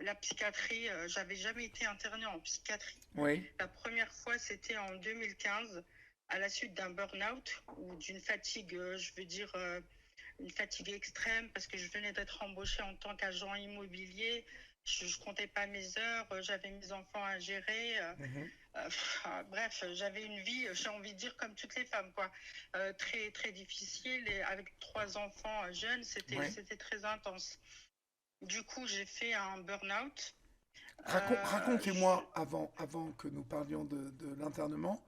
la psychiatrie, j'avais jamais été internée en psychiatrie. Oui. La première fois, c'était en 2015, à la suite d'un burn-out ou d'une fatigue, je veux dire, une fatigue extrême, parce que je venais d'être embauchée en tant qu'agent immobilier. Je ne comptais pas mes heures, j'avais mes enfants à gérer. Mhm. Bref, j'avais une vie, j'ai envie de dire, comme toutes les femmes, quoi. Très, très difficile. Et avec 3 enfants jeunes, Oui. c'était très intense. Du coup, j'ai fait un burn-out. Je... Racontez-moi, avant que nous parlions de l'internement,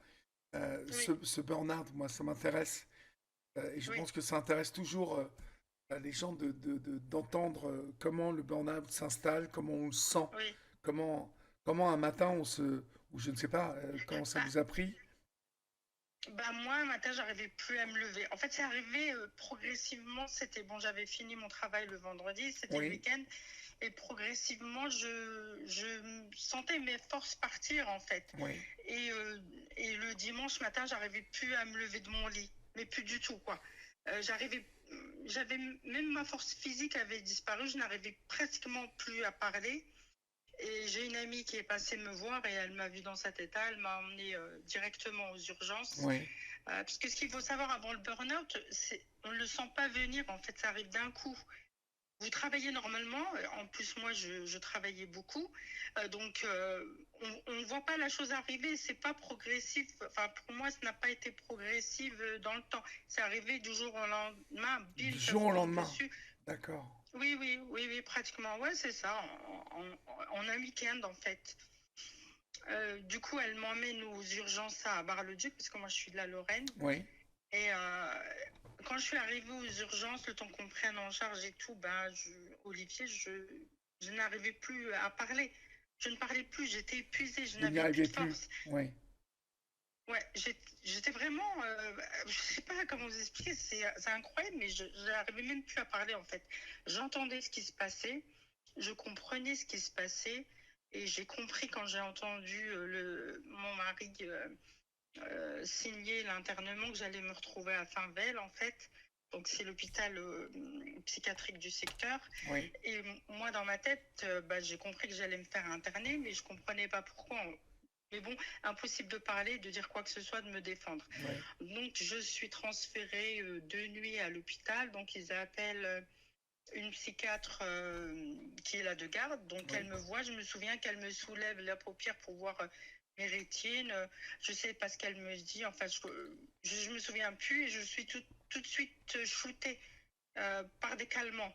Oui, ce burn-out, moi, ça m'intéresse. Et je oui, pense que ça intéresse toujours les gens d'entendre comment le burn-out s'installe, comment on le sent, oui. comment, comment un matin ou je ne sais pas, comment ça Bah, vous a pris. moi, un matin, j'arrivais plus à me lever. En fait, c'est arrivé progressivement. C'était bon, j'avais fini mon travail le vendredi, c'était le Oui, week-end. Et progressivement, je sentais mes forces partir, en fait. oui. Et, euh, et le dimanche matin, j'arrivais plus à me lever de mon lit. Mais plus du tout, quoi. J'arrivais, j'avais, même ma force physique avait disparu. Je n'arrivais pratiquement plus à parler. Et j'ai une amie qui est passée me voir et elle m'a vu dans cet état. Elle m'a emmenée directement aux urgences. Oui, Parce que ce qu'il faut savoir avant le burn-out, on ne le sent pas venir. En fait, ça arrive d'un coup. Vous travaillez normalement. En plus, moi, je travaillais beaucoup. On ne voit pas la chose arriver. C'est pas progressif. Enfin, pour moi, ça n'a pas été progressif dans le temps. C'est arrivé du jour au lendemain. Bim, du ça jour vous au tombe lendemain. dessus. D'accord. Oui, oui, oui, oui, pratiquement. Ouais, c'est ça. En un week-end, en fait. Du coup, elle m'emmène aux urgences à Bar-le-Duc, parce que moi, je suis de la Lorraine. Oui. Et quand je suis arrivée aux urgences, le temps qu'on me prenne en charge et tout, Olivier, je n'arrivais plus à parler. Je ne parlais plus, j'étais épuisée, je Vous n'y n'avais plus arrivez de plus. force. Oui. Ouais, j'étais vraiment, je sais pas comment vous expliquer, c'est incroyable, mais je n'arrivais même plus à parler en fait. J'entendais ce qui se passait, je comprenais ce qui se passait, et j'ai compris quand j'ai entendu mon mari signer l'internement que j'allais me retrouver à Finvel en fait. Donc c'est l'hôpital psychiatrique du secteur. Oui. Et moi dans ma tête, j'ai compris que j'allais me faire interner, mais je comprenais pas pourquoi. Mais bon, impossible de parler, de dire quoi que ce soit, de me défendre. Oui. Donc je suis transférée de nuit à l'hôpital. Donc ils appellent une psychiatre qui est là de garde. Donc elle Oui. me voit, je me souviens qu'elle me soulève la paupière pour voir mes rétines. Je sais pas ce qu'elle me dit. Enfin, je me souviens plus et je suis tout de suite shootée par des calmants.